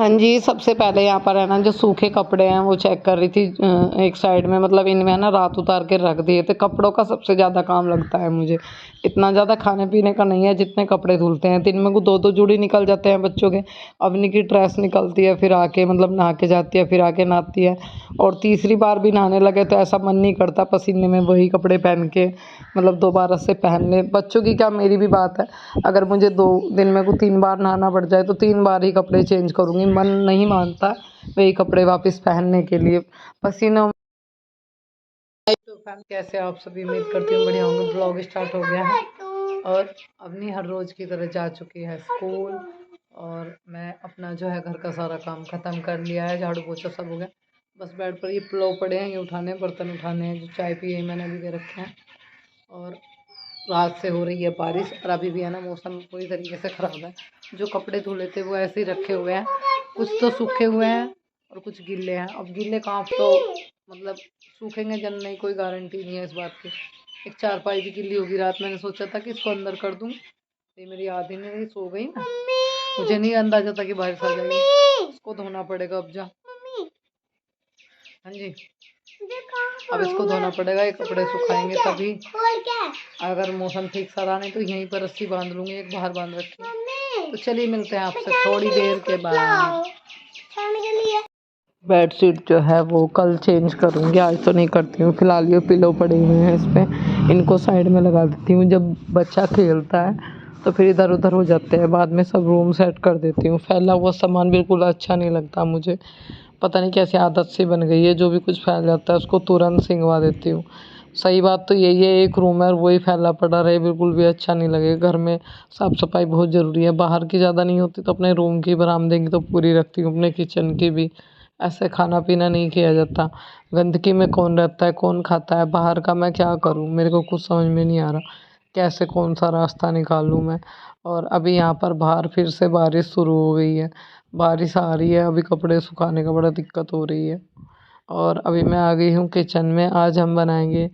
हाँ जी, सबसे पहले यहाँ पर है ना जो सूखे कपड़े हैं वो चेक कर रही थी एक साइड में, मतलब इनमें है ना रात उतार के रख दिए थे। कपड़ों का सबसे ज़्यादा काम लगता है मुझे। इतना ज़्यादा खाने पीने का नहीं है जितने कपड़े धुलते हैं। दिन में को 2-2 जोड़ी निकल जाते हैं बच्चों के। अवनी की ड्रेस निकलती है, फिर आके मतलब नहा के जाती है, फिर आके नहाती है। और तीसरी बार भी नहाने लगे तो ऐसा मन नहीं करता पसीने में वही कपड़े पहन के मतलब दोबारा से पहन ले। बच्चों की क्या मेरी भी बात है। अगर मुझे 2 दिन में को 3 बार नहाना पड़ जाए तो 3 बार ही कपड़े चेंज करूँगी। मन नहीं मानता वही कपड़े वापस पहनने के लिए। पसीनों तो फैन कैसे आप सभी, उम्मीद करती हूँ बढ़िया होंगे। ब्लॉग स्टार्ट हो गया है और अपनी हर रोज़ की तरह जा चुकी है स्कूल। और मैं अपना जो है घर का सारा काम ख़त्म कर लिया है, झाड़ू पोछा सब हो गया। बस बेड पर ये पुलाव पड़े हैं, ये उठाने बर्तन उठाने हैं, जो चाय पिए मैंने अभी दे रखे हैं। और रात से हो रही है बारिश और अभी भी है ना मौसम पूरी तरीके से ख़राब है। जो कपड़े धुले थे वो ऐसे ही रखे हुए हैं, कुछ तो सूखे हुए हैं और कुछ गीले हैं। अब गीले कहाँ तो मतलब सूखेंगे जब नहीं, कोई गारंटी नहीं है इस बात की। एक चारपाई भी गिल्ली होगी, रात मैंने सोचा था कि इसको अंदर कर दूँ, ये मेरी याद ही नहीं रही, सो गई ना। मुझे नहीं अंदाजा था कि बारिश आ जाएगी। इसको धोना पड़ेगा अब। जा हाँ जी, अब इसको धोना पड़ेगा, ये कपड़े सुखाएंगे तभी। अगर मौसम ठीक सा रहा नहीं तो यहीं पर रस्सी बांध लूँगी, एक बाहर बांध रखी है। तो चलिए मिलते हैं आपसे थोड़ी देर के बाद। बेडशीट जो है वो कल चेंज करूँगी, आज तो नहीं करती हूँ। फिलहाल ये पिलो पड़े हुए हैं इस पर, इनको साइड में लगा देती हूँ। जब बच्चा खेलता है तो फिर इधर उधर हो जाते हैं, बाद में सब रूम सेट कर देती हूँ। फैला हुआ सामान बिल्कुल अच्छा नहीं लगता मुझे, पता नहीं कैसी आदत सी बन गई है। जो भी कुछ फैल जाता है उसको तुरंत सिंगवा देती हूँ। सही बात तो यही है, एक रूम है और वही फैला पड़ा रहे बिल्कुल भी अच्छा नहीं लगेगा। घर में साफ़ सफाई बहुत ज़रूरी है। बाहर की ज़्यादा नहीं होती तो अपने रूम की, बरामदे की तो पूरी रखती हूँ, अपने किचन की भी। ऐसे खाना पीना नहीं किया जाता। गंदगी में कौन रहता है, कौन खाता है बाहर का। मैं क्या करूँ, मेरे को कुछ समझ में नहीं आ रहा कैसे कौन सा रास्ता निकालूँ मैं। और अभी यहाँ पर बाहर फिर से बारिश शुरू हो गई है, बारिश आ रही है। अभी कपड़े सुखाने का बड़ा दिक्कत हो रही है। और अभी मैं आ गई हूँ किचन में। आज हम बनाएंगे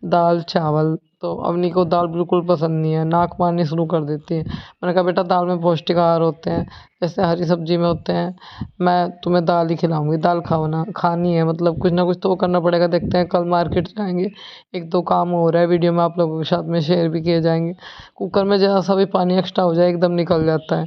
दाल चावल। तो अवनी को दाल बिल्कुल पसंद नहीं है, नाक मारनी शुरू कर देती है। मैंने कहा बेटा दाल में पौष्टिक आहार होते हैं, जैसे हरी सब्जी में होते हैं। मैं तुम्हें दाल ही खिलाऊंगी, दाल खाओ ना, खानी है मतलब कुछ ना कुछ तो करना पड़ेगा। देखते हैं, कल मार्केट जाएंगे, एक दो काम हो रहा है, वीडियो में आप लोगों के साथ में शेयर भी किए जाएंगे। कुकर में जरा सा भी पानी एक्स्ट्रा हो जाए एकदम निकल जाता है।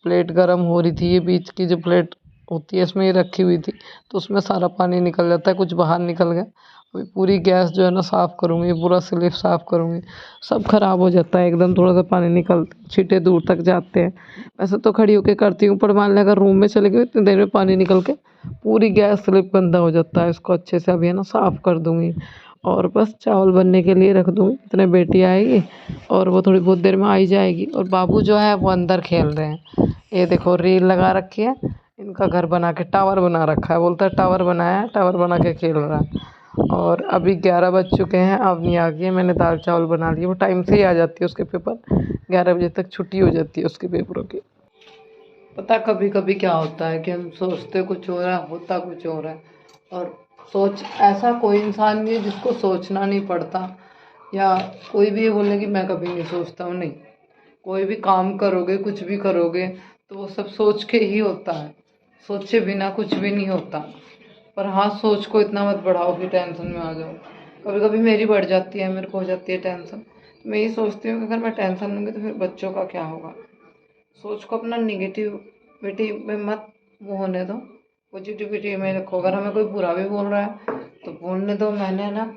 प्लेट गर्म हो रही थी, ये बीच की जो प्लेट होती है इसमें ये रखी हुई थी, तो उसमें सारा पानी निकल जाता है, कुछ बाहर निकल गया। अभी पूरी गैस जो है ना साफ़ करूँगी, पूरा स्लिप साफ़ करूँगी। सब खराब हो जाता है एकदम, थोड़ा सा पानी निकल, छींटे दूर तक जाते हैं। वैसे तो खड़ी होकर करती हूँ, पर मान लें अगर रूम में चले गए इतनी देर में पानी निकल के पूरी गैस स्लिप गंदा हो जाता है। इसको अच्छे से अभी है ना साफ़ कर दूँगी और बस चावल बनने के लिए रख दूँगी। इतने बेटी आएगी और वो थोड़ी बहुत देर में आ ही जाएगी। और बाबू जो है वो अंदर खेल रहे हैं। ये देखो रील लगा रखी है, इनका घर बना के टावर बना रखा है, बोलता है टावर बनाया है, टावर बना के खेल रहा है। और अभी 11 बज चुके हैं, अवनी आ गई है। मैंने दाल चावल बना लिए, वो टाइम से ही आ जाती है, उसके पेपर 11 बजे तक छुट्टी हो जाती है उसके पेपरों की। पता कभी कभी क्या होता है कि हम सोचते कुछ हो रहा है, होता कुछ हो रहा है। और सोच ऐसा कोई इंसान नहीं है जिसको सोचना नहीं पड़ता, या कोई भी ये बोले कि मैं कभी नहीं सोचता हूँ, नहीं। कोई भी काम करोगे, कुछ भी करोगे तो वो सब सोच के ही होता है, सोचे बिना कुछ भी नहीं होता। पर हाँ, सोच को इतना मत बढ़ाओ कि टेंशन में आ जाओ। कभी कभी मेरी बढ़ जाती है, मेरे को हो जाती है टेंशन। मैं ये सोचती हूँ कि अगर मैं टेंशन लूँगी तो फिर बच्चों का क्या होगा। सोच को अपना निगेटिविटी में मत वो होने दो, पॉजिटिविटी में रखो। अगर हमें कोई बुरा भी बोल रहा है तो बोलने दो। मैंने ना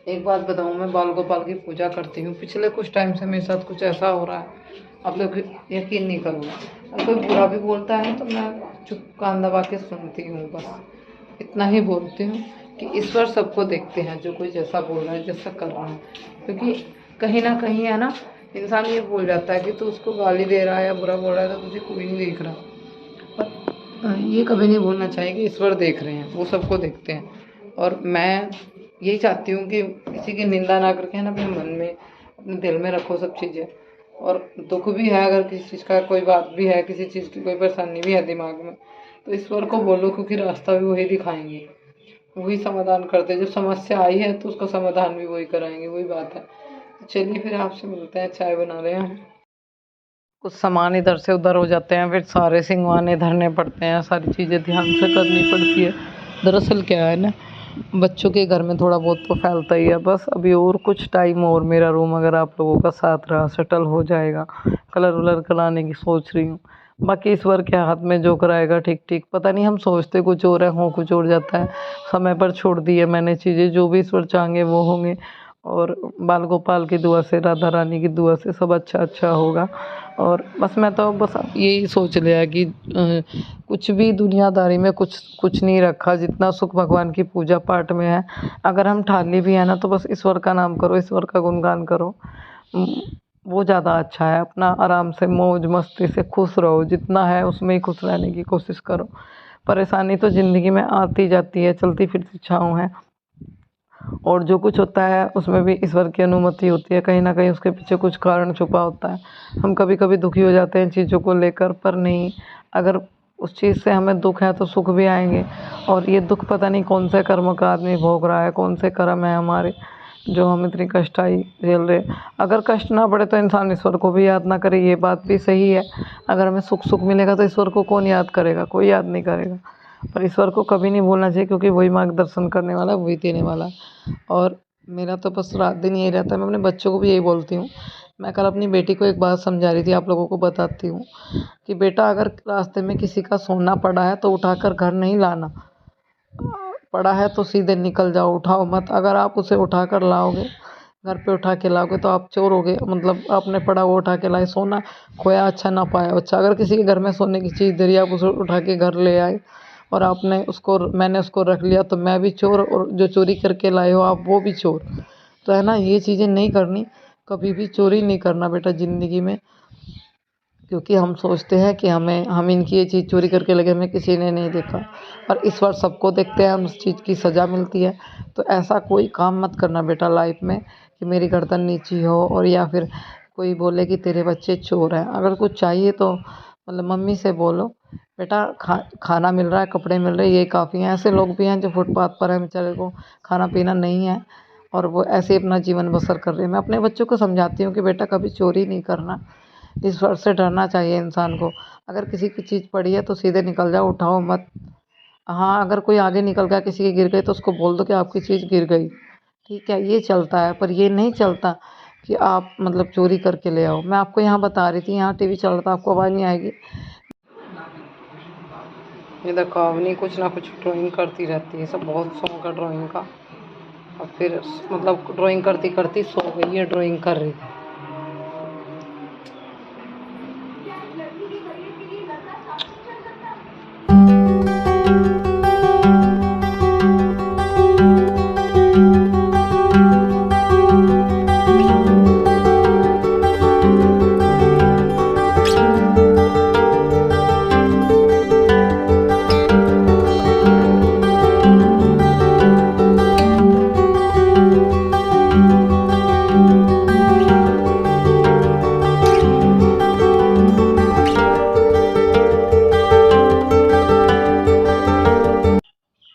एक बात बताऊँ, मैं बाल गोपाल की पूजा करती हूँ। पिछले कुछ टाइम से मेरे साथ कुछ ऐसा हो रहा है, आप लोग यकीन नहीं करोगे। अगर कोई बुरा भी बोलता है तो मैं चुप कान दबा के सुनती हूँ, बस इतना ही बोलती हूँ कि ईश्वर सबको देखते हैं, जो कोई जैसा बोल रहा है, जैसा कर रहा है। क्योंकि कहीं ना कहीं है ना, इंसान ये भूल जाता है कि तू उसको गाली दे रहा है या बुरा बोल रहा है तो तुझे कोई नहीं देख रहा। पर ये कभी नहीं भूलना चाहिए कि ईश्वर देख रहे हैं, वो सबको देखते हैं। और मैं यही चाहती हूँ कि किसी की निंदा ना करके है ना, अपने मन में, अपने दिल में रखो सब चीज़ें। और दुख भी है, अगर किसी चीज़ का कोई बात भी है, किसी चीज़ की कोई परेशानी भी है दिमाग में, तो ईश्वर को बोलो, क्योंकि रास्ता भी वही दिखाएंगे, वही समाधान करते हैं। जब समस्या आई है तो उसका समाधान भी वही कराएंगे, वही बात है। तो चलिए फिर आपसे मिलते हैं, चाय बना रहे हैं। कुछ सामान इधर से उधर हो जाते हैं, फिर सारे सिंगवाने धरने पड़ते हैं, सारी चीज़ें ध्यान से करनी पड़ती है। दरअसल क्या है ना, बच्चों के घर में थोड़ा बहुत तो फैलता ही है। बस अभी और कुछ टाइम और मेरा रूम अगर आप लोगों का साथ रहा सेटल हो जाएगा। कलर वलर कराने की सोच रही हूँ। बाकी इस बार क्या हाथ में जो कराएगा ठीक ठीक, पता नहीं, हम सोचते कुछ और है, हो कुछ और जाता है। समय पर छोड़ दी है मैंने चीज़ें, जो भी ईश्वर चाहेंगे वो होंगे। और बाल गोपाल की दुआ से, राधा रानी की दुआ से सब अच्छा अच्छा होगा। और बस मैं तो बस यही सोच लिया कि कुछ भी दुनियादारी में कुछ कुछ नहीं रखा, जितना सुख भगवान की पूजा पाठ में है। अगर हम ठाली भी है ना, तो बस ईश्वर का नाम करो, ईश्वर का गुणगान करो। उम, वो ज़्यादा अच्छा है। अपना आराम से मौज मस्ती से खुश रहो, जितना है उसमें ही खुश रहने की कोशिश करो। परेशानी तो ज़िंदगी में आती जाती है, चलती फिरती छाँव है। और जो कुछ होता है उसमें भी ईश्वर की अनुमति होती है, कहीं ना कहीं उसके पीछे कुछ कारण छुपा होता है। हम कभी कभी दुखी हो जाते हैं चीज़ों को लेकर, पर नहीं, अगर उस चीज़ से हमें दुख है तो सुख भी आएंगे। और ये दुख पता नहीं कौन से कर्म का आदमी भोग रहा है, कौन से कर्म है हमारे जो हम इतनी कष्टाई झेल रहे। अगर कष्ट ना पड़े तो इंसान ईश्वर को भी याद ना करे, ये बात भी सही है। अगर हमें सुख सुख मिलेगा तो ईश्वर को कौन याद करेगा, कोई याद नहीं करेगा। पर ईश्वर को कभी नहीं भूलना चाहिए, क्योंकि वही मार्गदर्शन करने वाला है, वही देने वाला है। और मेरा तो बस रात दिन यही रहता है, मैं अपने बच्चों को भी यही बोलती हूँ। मैं कल अपनी बेटी को एक बात समझा रही थी, आप लोगों को बताती हूँ कि बेटा, अगर रास्ते में किसी का सोना पड़ा है तो उठाकर घर नहीं लाना। पड़ा है तो सीधे निकल जाओ, उठाओ मत। अगर आप उसे उठाकर लाओगे, घर पे उठा के लाओगे, तो आप चोर होगे। मतलब आपने पड़ा वो उठा के लाए, सोना खोया अच्छा ना पाया अच्छा। अगर किसी के घर में सोने की चीज़ दे रही, आप उसे उठा के घर ले आए और आपने उसको, मैंने उसको रख लिया, तो मैं भी चोर, और जो चोरी करके लाए हो आप वो भी चोर। तो है ना, ये चीज़ें नहीं करनी। कभी भी चोरी नहीं करना बेटा ज़िंदगी में, क्योंकि हम सोचते हैं कि हम इनकी ये चीज़ चोरी करके लगे, हमें किसी ने नहीं देखा। पर इस बार सबको देखते हैं, हम उस चीज़ की सज़ा मिलती है। तो ऐसा कोई काम मत करना बेटा लाइफ में कि मेरी गर्दन नीची हो, और या फिर कोई बोले कि तेरे बच्चे चोर हैं। अगर कुछ चाहिए तो मतलब मम्मी से बोलो, बेटा खाना मिल रहा है, कपड़े मिल रहे हैं, ये काफ़ी हैं। ऐसे लोग भी हैं जो फुटपाथ पर हैं, बेचारे को खाना पीना नहीं है और वो ऐसे ही अपना जीवन बसर कर रहे हैं। मैं अपने बच्चों को समझाती हूँ कि बेटा कभी चोरी नहीं करना, ईश्वर से डरना चाहिए इंसान को। अगर किसी की चीज़ पड़ी है तो सीधे निकल जाओ, उठाओ मत। हाँ, अगर कोई आगे निकल गया, किसी की गिर गई, तो उसको बोल दो कि आपकी चीज़ गिर गई, ठीक है, ये चलता है। पर ये नहीं चलता कि आप मतलब चोरी करके ले आओ। मैं आपको यहाँ बता रही थी, यहाँ टीवी चल रहा था, आपको आवाज़ नहीं आएगी। ये देखो अवनी कुछ ना कुछ ड्राइंग करती रहती है, सब बहुत शौक है ड्राइंग का। और फिर मतलब ड्राइंग करती करती सो गई है, ड्राइंग कर रही थी।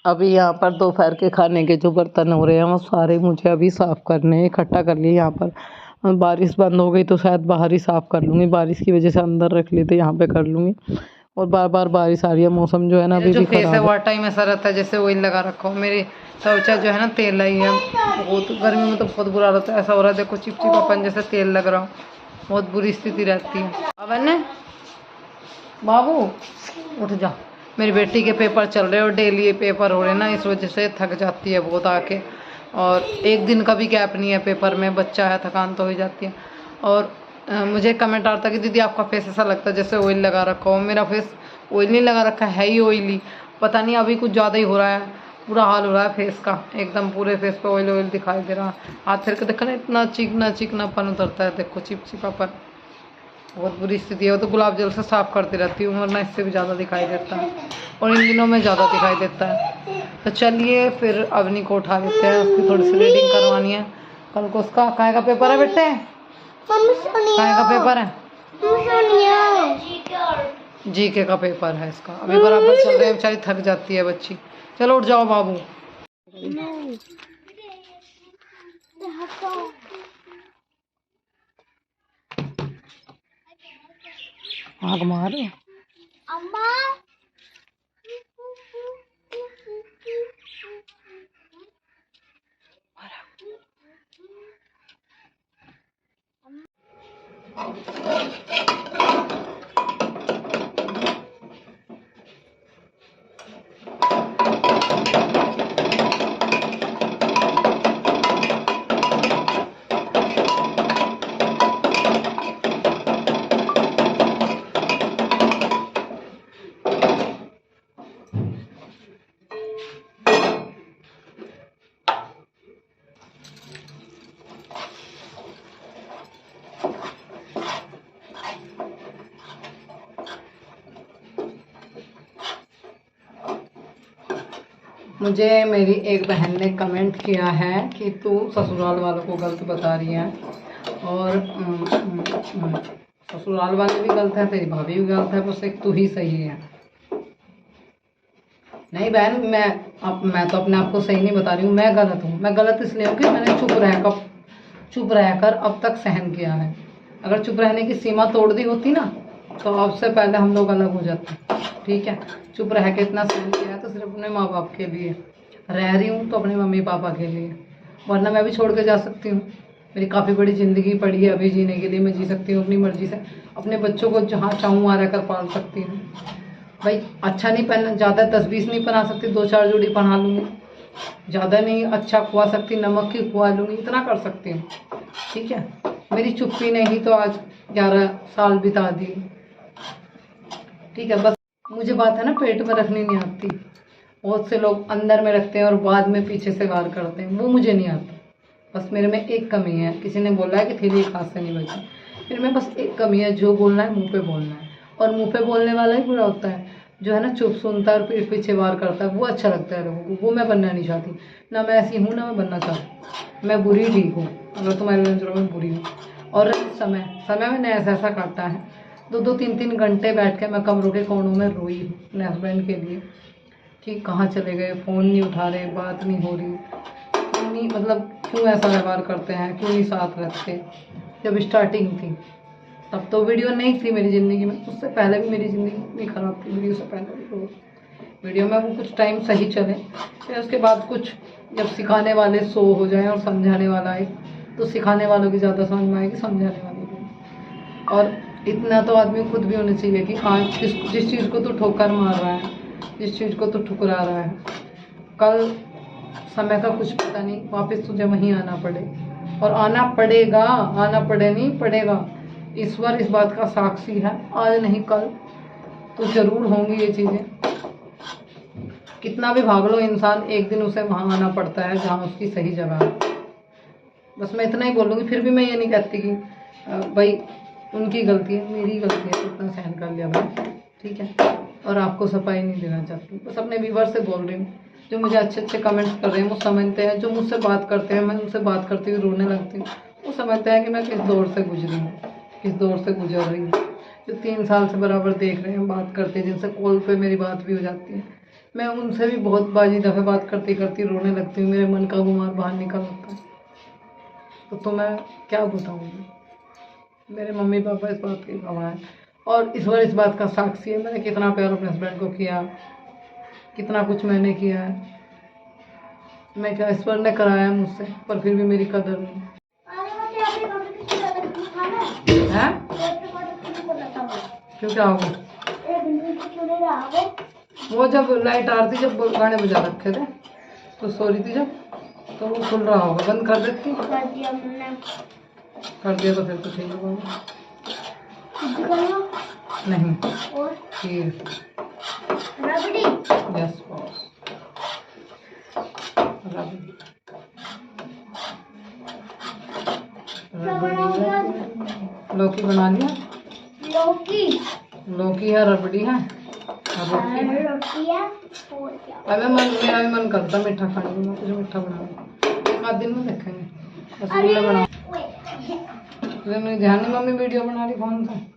अभी यहाँ पर दोपहर के खाने के जो बर्तन हो रहे हैं वो सारे मुझे अभी साफ़ करने हैं, इकट्ठा कर लिए यहाँ पर। बारिश बंद हो गई तो शायद बाहर ही साफ़ कर लूँगी, बारिश की वजह से अंदर रख लिए थे, यहाँ पे कर लूँगी। और बार बार बारिश आ रही है, मौसम जो है ना अभी भी खराब है। वो टाइम ऐसा रहता है जैसे ऑयल लगा रखा हो। मेरी त्वचा जो है ना तेल आई है, बहुत गर्मी में तो बहुत बुरा रहता है। ऐसा हो रहा है देखो, चिपचिपापन जैसे तेल लग रहा हो, बहुत बुरी स्थिति रहती है। अब बाबू उठ जा। मेरी बेटी के पेपर चल रहे हैं और डेली पेपर हो रहे हैं ना, इस वजह से थक जाती है बहुत आके। और एक दिन का भी गैप नहीं है पेपर में, बच्चा है, थकान तो हो जाती है। और मुझे कमेंट आता है कि दीदी आपका फेस ऐसा लगता है जैसे ऑयल लगा रखा हो। मेरा फेस ऑयल नहीं लगा रखा है ही ऑयली, पता नहीं अभी कुछ ज़्यादा ही हो रहा है। पूरा हाल हो रहा है फेस का, एकदम पूरे फेस पे ऑयल ऑयल दिखाई दे रहा है। हाथ फिर के देखो ना, इतना चिकना चिकनापन उतरता है, देखो चिपचिपापन, बहुत बुरी स्थिति है। वो तो गुलाब जल से साफ़ करती रहती हूँ, वरना इससे भी ज़्यादा दिखाई देता है, और इन दिनों में ज़्यादा दिखाई देता है। तो चलिए फिर अवनी को उठा लेते हैं, उसकी थोड़ी सी रीडिंग करवानी है। कल को उसका काय का पेपर है बेटे? काय का पेपर है? जीके का पेपर है इसका। अभी बराबर चल रहे हैं, बेचारी थक जाती है बच्ची। चलो उठ जाओ बाबू। आग मार अम्मा। मुझे मेरी एक बहन ने कमेंट किया है कि तू ससुराल वालों को गलत बता रही है, और ससुराल वाले भी गलत है, तेरी भाभी भी गलत है, बस एक तू ही सही है। नहीं बहन, मैं तो अपने आप को सही नहीं बता रही हूँ, मैं गलत हूँ। मैं गलत इसलिए हूँ कि मैंने चुप रहकर अब तक सहन किया है। अगर चुप रहने की सीमा तोड़ दी होती ना, तो अब से पहले हम लोग अलग हो जाते। ठीक है, चुप रह के इतना सहन किया है तो सिर्फ अपने माँ बाप के लिए रह रही हूँ, तो अपने मम्मी पापा के लिए, वरना मैं भी छोड़ के जा सकती हूँ। मेरी काफ़ी बड़ी ज़िंदगी पड़ी है अभी जीने के लिए, मैं जी सकती हूँ अपनी मर्जी से, अपने बच्चों को जहाँ चाहूँ वहाँ रहकर पाल सकती हूँ। भाई अच्छा नहीं पहन, ज़्यादा 10-20 नहीं पहना सकती, 2-4 जोड़ी पहना लूँगी। ज़्यादा नहीं अच्छा खुआ सकती, नमक की खुआ लूँगी, इतना कर सकती हूँ। ठीक है, मेरी चुप्पी ने ही तो आज 11 साल बिता दी। ठीक है, बस मुझे बात है ना पेट में रखनी नहीं आती। बहुत से लोग अंदर में रखते हैं और बाद में पीछे से वार करते हैं, वो मुझे नहीं आता। बस मेरे में एक कमी है, किसी ने बोला है कि तेरी एक हाथ से नहीं बची, मेरे में बस एक कमी है, जो बोलना है मुंह पे बोलना है। और मुंह पे बोलने वाला ही बुरा होता है, जो है ना चुप सुनता है और पीठ पीछे वार करता है, वो अच्छा लगता है लोगों को। वो मैं बनना नहीं चाहती, ना मैं ऐसी हूँ ना मैं बनना चाहती। मैं बुरी ठीक हूँ, अगर तुम्हारे नजरों में बुरी हूँ। और समय मैंने ऐसा काटा है, 2-3 घंटे बैठ के मैं कमरों के कोनों में रोई हूँ अपने हस्बैंड के लिए। ठीक, कहाँ चले गए, फ़ोन नहीं उठा रहे, बात नहीं हो रही, क्यों नहीं, मतलब क्यों ऐसा व्यवहार करते हैं, क्यों नहीं साथ रहते। जब स्टार्टिंग थी तब तो वीडियो नहीं थी मेरी ज़िंदगी में, उससे पहले भी मेरी ज़िंदगी इतनी ख़राब थी, वीडियो से पहले भी तो वीडियो में वो कुछ टाइम सही चले, फिर उसके बाद कुछ जब सिखाने वाले शो हो जाए और समझाने वाला आए, तो सिखाने वालों की ज़्यादा समझ में आएगी, समझाने वालों की। और इतना तो आदमी खुद भी होना चाहिए कि आज जिस चीज़ को तो ठोकर मार रहा है, जिस चीज़ को तो ठुकरा रहा है, कल समय का कुछ पता नहीं, वापस तुझे वहीं आना पड़े, और आना पड़ेगा, आना पड़े नहीं पड़ेगा। ईश्वर इस बात का साक्षी है, आज नहीं कल तो जरूर होंगी ये चीज़ें। कितना भी भाग लो इंसान, एक दिन उसे वहाँ आना पड़ता है जहाँ उसकी सही जगह है। बस मैं इतना ही बोलूँगी, फिर भी मैं ये नहीं कहती कि भाई उनकी गलती है, मेरी गलती है, इतना सहन कर लिया भाई। ठीक है, और आपको सफाई नहीं देना चाहती, बस अपने व्यूवर से बोल रही हूँ, जो मुझे अच्छे कमेंट्स कर रहे हैं वो समझते हैं, जो मुझसे बात करते हैं, मैं उनसे बात करती हुई रोने लगती हूँ, वो समझते हैं कि मैं किस दौर से गुजरी हूँ, किस दौर से गुजर रही हूँ। जो 3 साल से बराबर देख रहे हैं, बात करते हैं, जिनसे कॉल पे मेरी बात भी हो जाती है, मैं उनसे भी बहुत बाजी दफ़े बात करती करती रोने लगती हूँ, मेरे मन का गुमार बाहर निकल आता है। तो मैं क्या बताऊँगी, मेरे मम्मी पापा इस बात के गवाह हैं, और ईश्वर इस बात का साक्षी है, मैंने कितना प्यार अपने हस्बैंड को किया, कितना कुछ मैंने किया है। मैं क्या, ईश्वर ने कराया मुझसे, पर फिर भी मेरी कदर नहीं है। क्यों, क्या होगा? वो जब लाइट आ रही थी, जब गाने बजा रखे थे तो सो रही थी, जब तो वो खुल रहा होगा, बंद कर देती। कर दिया तो फिर तो ठीक होगा। नहीं, खीर, यस बॉस, लौकी बना लिया, लौकी है, रबड़ी है, रोटी है। अबे मेरा भी मन करता मीठा खाने को, मैं तुझे मीठा बना दूँ, एक आध दिन में देखेंगे, रसगुल्ला बना। तुझे मेरी ध्यान नहीं, मम्मी वीडियो बना रही फोन से।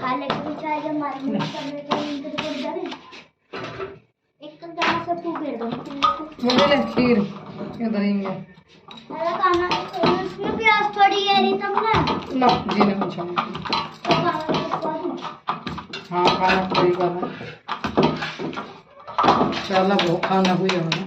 खाने के भी चाहिए हमारे मुंह करने के लिए इनके तो जा रहे एक तो जहाँ से तू भेज दो मुझे ले खीर इधर ही है अरे खाना इसमें प्याज थोड़ी है रही तुमने ना जी ने पूछा तो खाना किसको दूं हाँ खाना कोई खाना चलो वो खाना हुई है